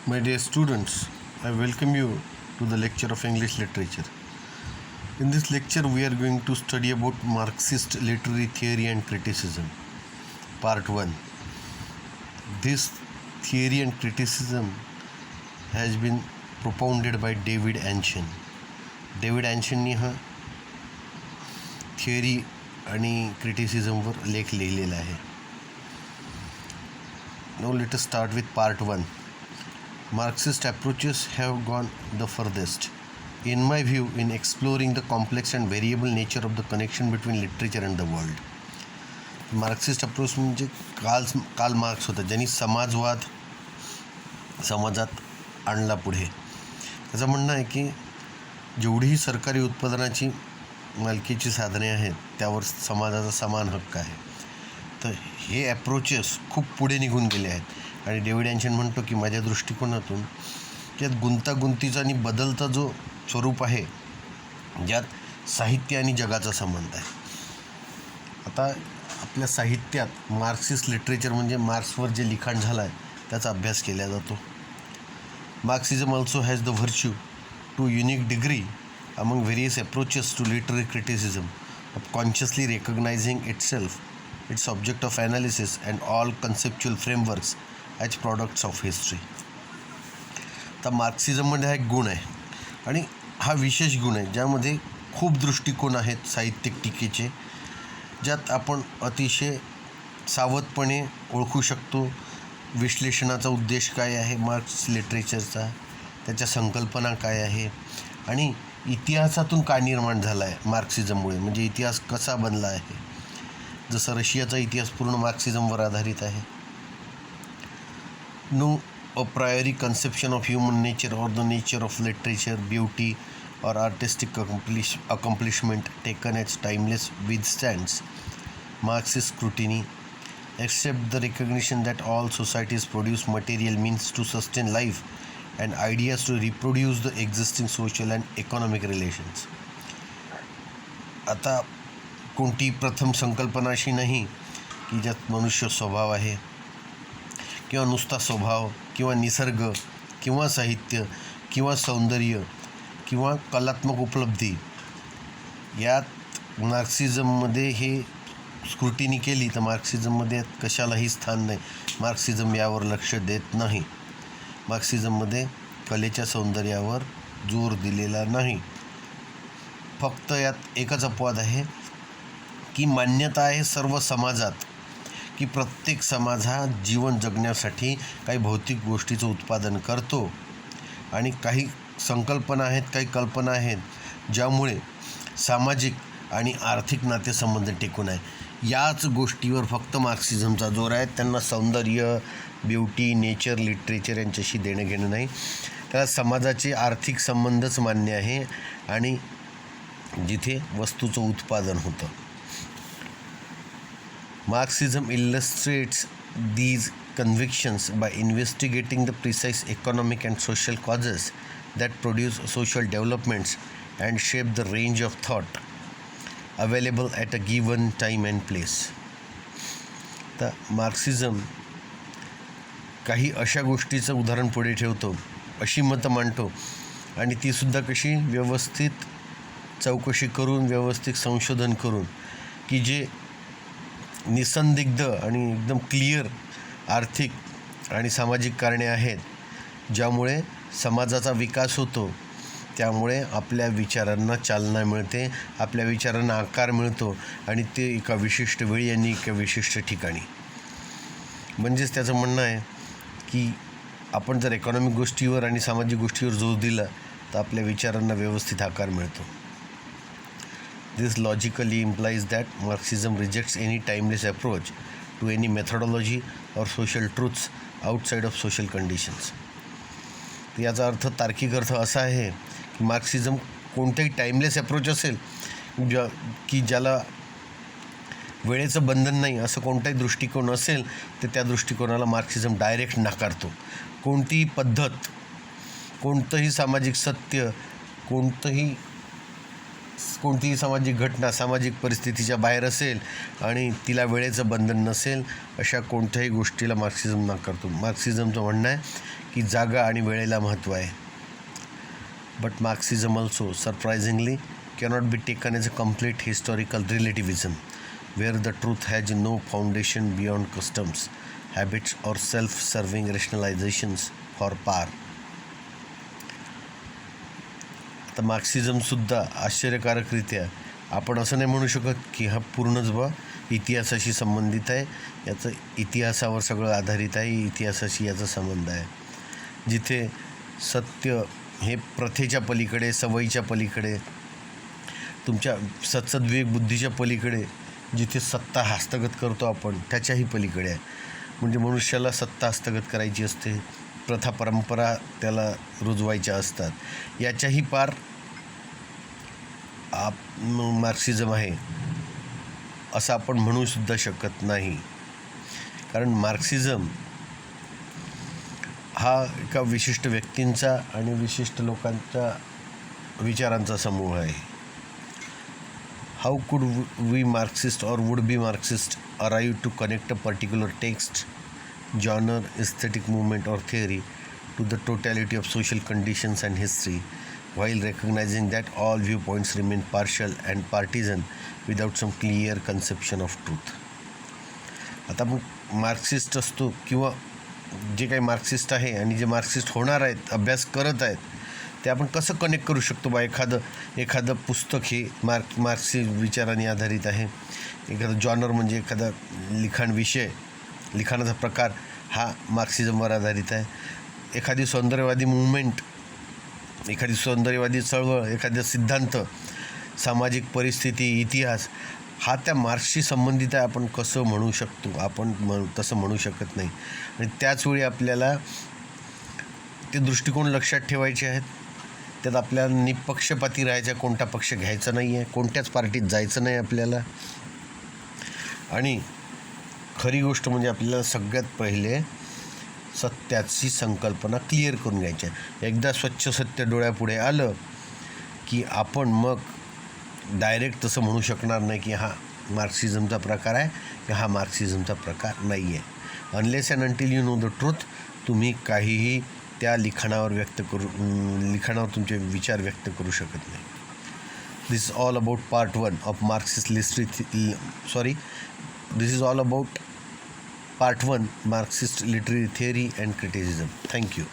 My dear students, I welcome you to the lecture of English literature. In this lecture, we are going to study about Marxist literary theory and criticism. Part 1. This theory and criticism has been propounded by David Anchen. David अँशननी हा theory आणि क्रिटिसिझमवर लेख लिहिलेला आहे. Now let us start with part 1. Marxist approaches have gone the furthest, in my view, in exploring the complex and variable nature of the connection between literature and the world. Marxist approach म्हणजे Karl Marx होता, ज्यांनी समाजवाद समाजात आणला पुढे. त्याचं म्हणणं आहे की जेवढीही सरकारी उत्पादनाची मालकीची साधने आहेत त्यावर समाजाचा समान हक्क आहे. तर हे ॲप्रोचेस खूप पुढे निघून गेले आहेत. आणि डेव्हिड अँशन म्हणतो की माझ्या दृष्टिकोनातून त्यात गुंतागुंतीचा आणि बदलता जो स्वरूप आहे, ज्यात साहित्य आणि जगाचा संबंध आहे. आता आपल्या साहित्यात मार्क्सिस्ट लिटरेचर म्हणजे मार्क्सवर जे लिखाण झालं आहे त्याचा अभ्यास केला जातो. Marxism also has the virtue to unique degree among various approaches to literary criticism of consciously recognizing itself, its object of analysis and all conceptual frameworks as products of history. तर मार्क्सिझममध्ये हा एक गुण आहे आणि हा विशेष गुण आहे ज्यामध्ये खूप दृष्टिकोन आहेत साहित्यिक टीकेचे, ज्यात आपण अतिशय सावधपणे ओळखू शकतो विश्लेषणाचा उद्देश काय आहे मार्क्स लिटरेचरचा, त्याच्या संकल्पना काय आहे आणि इतिहासातून का निर्माण झाला आहे मार्क्सिझममुळे, म्हणजे इतिहास कसा बनला आहे. जसं रशियाचा इतिहास पूर्ण मार्क्सिझमवर आधारित आहे. No a priori conception of human nature or the nature of literature, beauty or artistic accomplishment taken as timeless withstands Marxist scrutiny, except the recognition that all societies produce material means to sustain life and ideas to reproduce the existing social and economic relations. आता कोणती प्रथम संकल्पना अशी नाही की ज्यात मनुष्य स्वभाव आहे किंवा नुसता स्वभाव किंवा निसर्ग किंवा साहित्य किंवा सौंदर्य किंवा कलात्मक उपलब्धी, यात मार्क्सिझममध्ये हे स्क्रुटिनी केली तर मार्क्सिझममध्ये कशालाही स्थान नाही. मार्क्सिझम यावर लक्ष देत नाही. मार्क्सिझममध्ये कलेच्या सौंदर्यावर जोर दिलेला नाही. फक्त यात एकच अपवाद आहे की मान्यता आहे सर्व समाजात की प्रत्येक समाज हा जीवन जगण्यासाठी काही भौतिक गोष्टीचं उत्पादन करतो आणि काही संकल्पना आहेत, काही कल्पना आहेत ज्यामुळे सामाजिक आणि आर्थिक नातेसंबंध टिकून आहे. याच गोष्टीवर फक्त मार्क्सिझमचा जोर आहे. त्यांना सौंदर्य, ब्युटी, नेचर, लिटरेचर यांच्याशी देणं घेणं नाही. त्याला समाजाचे आर्थिक संबंधच मान्य आहे आणि जिथे वस्तूचं उत्पादन होतं. Marxism illustrates these convictions by investigating the precise economic and social causes that produce social developments and shape the range of thought available at a given time and place. तर मार्क्सिझम काही अशा गोष्टीचं उदाहरण पुढे ठेवतो, अशी मतं मांडतो आणि तीसुद्धा कशी व्यवस्थित चौकशी करून, व्यवस्थित संशोधन करून, की जे निसंदिग्ध आणि एकदम क्लिअर आर्थिक आणि सामाजिक कारणे आहेत ज्यामुळे समाजाचा विकास होतो, त्यामुळे आपल्या विचारांना चालना मिळते, आपल्या विचारांना आकार मिळतो आणि ते एका विशिष्ट वेळी आणि एका विशिष्ट ठिकाणी. म्हणजेच त्याचं म्हणणं आहे की आपण जर इकॉनॉमिक गोष्टीवर आणि सामाजिक गोष्टीवर जोर दिला तर आपल्या विचारांना व्यवस्थित आकार मिळतो. This logically implies that Marxism rejects any timeless approach to any methodology or social truths outside of social conditions. याचा अर्थ, तार्किक अर्थ असा आहे की मार्क्सिझम कोणतेही टाईमलेस अप्रोच असेल की ज्याला वेळेचं बंधन नाही असं कोणताही दृष्टिकोन असेल तर त्या दृष्टिकोनाला मार्क्सिझम डायरेक्ट नाकारतो. कोणतीही पद्धत, कोणतंही सामाजिक सत्य, कोणतंही कोणतीही सामाजिक घटना सामाजिक परिस्थितीच्या बाहेर असेल आणि तिला वेळेचं बंधन नसेल, अशा कोणत्याही गोष्टीला मार्क्सिझम नाकारतो. मार्क्सिझमचं म्हणणं आहे की जागा आणि वेळेला महत्त्व आहे. But Marxism also surprisingly cannot be taken as a complete historical relativism, where the truth has no foundation beyond customs, habits, or self-serving rationalizations for power. आता मार्क्सिझमसुद्धा आश्चर्यकारकरित्या आपण असं नाही म्हणू शकत की हा पूर्णच इतिहासाशी संबंधित आहे, याचं इतिहासावर सगळं आधारित आहे, इतिहासाशी याचा संबंध आहे. जिथे सत्य हे प्रथेच्या पलीकडे, सवयीच्या पलीकडे, तुमच्या सत्सद्विवेक बुद्धीच्या पलीकडे, जिथे सत्ता हस्तगत करतो आपण त्याच्याही पलीकडे आहे. म्हणजे मनुष्याला सत्ता हस्तगत करायची असते, प्रथा परंपरा त्याला रुजवायच्या असतात. याच्याही पार मार्क्सिझम आहे असं आपण म्हणूसुद्धा शकत नाही. कारण मार्क्सिझम हा एका विशिष्ट व्यक्तींचा आणि विशिष्ट लोकांच्या विचारांचा समूह आहे. How could we Marxist or would-be Marxist arrive to connect a particular text, genre, aesthetic movement or theory to the totality of social conditions and history, while recognizing that all viewpoints remain partial and partisan without some clear conception of truth? आता आपण Marxist असतो किंवा जे काही Marxist आहे आणि जे Marxist होणार आहेत, अभ्यास करत आहेत, ते आपण कसं कनेक्ट करू शकतो एखादं पुस्तक हे मार्क्सी विचारांनी आधारित आहे, एखादं जॉनर म्हणजे एखादा लिखाणाचा प्रकार हा मार्क्सिझमवर आधारित आहे, एखादी सौंदर्यवादी मूवमेंट, एखादी सौंदर्यवादी चळवळ, एखादा सिद्धांत, सामाजिक परिस्थिती, इतिहास हा त्या मार्क्सशी संबंधित आहे. आपण कसं म्हणू शकतो? आपण तसं म्हणू शकत नाही. आणि त्याचवेळी आपल्याला ते दृष्टिकोन लक्षात ठेवायचे आहेत. त्यात आपल्याला निपक्षपाती राहायचं आहे, कोणता पक्ष घ्यायचा नाही आहे, कोणत्याच पार्टीत जायचं नाही आपल्याला. आणि खरी गोष्ट म्हणजे आपल्याला सगळ्यात पहिले सत्याची संकल्पना क्लिअर करून घ्यायची आहे. एकदा स्वच्छ सत्य डोळ्यापुढे आलं की आपण मग डायरेक्ट तसं म्हणू शकणार नाही की हा मार्क्सिझमचा प्रकार आहे की हा मार्क्सिझमचा प्रकार नाही आहे. Unless and until you know the truth, तुम्ही काहीही त्या लिखाणावर तुमचे विचार व्यक्त करू शकत नाही. This is all about part 1 of Marxist literary theory and criticism. Thank you.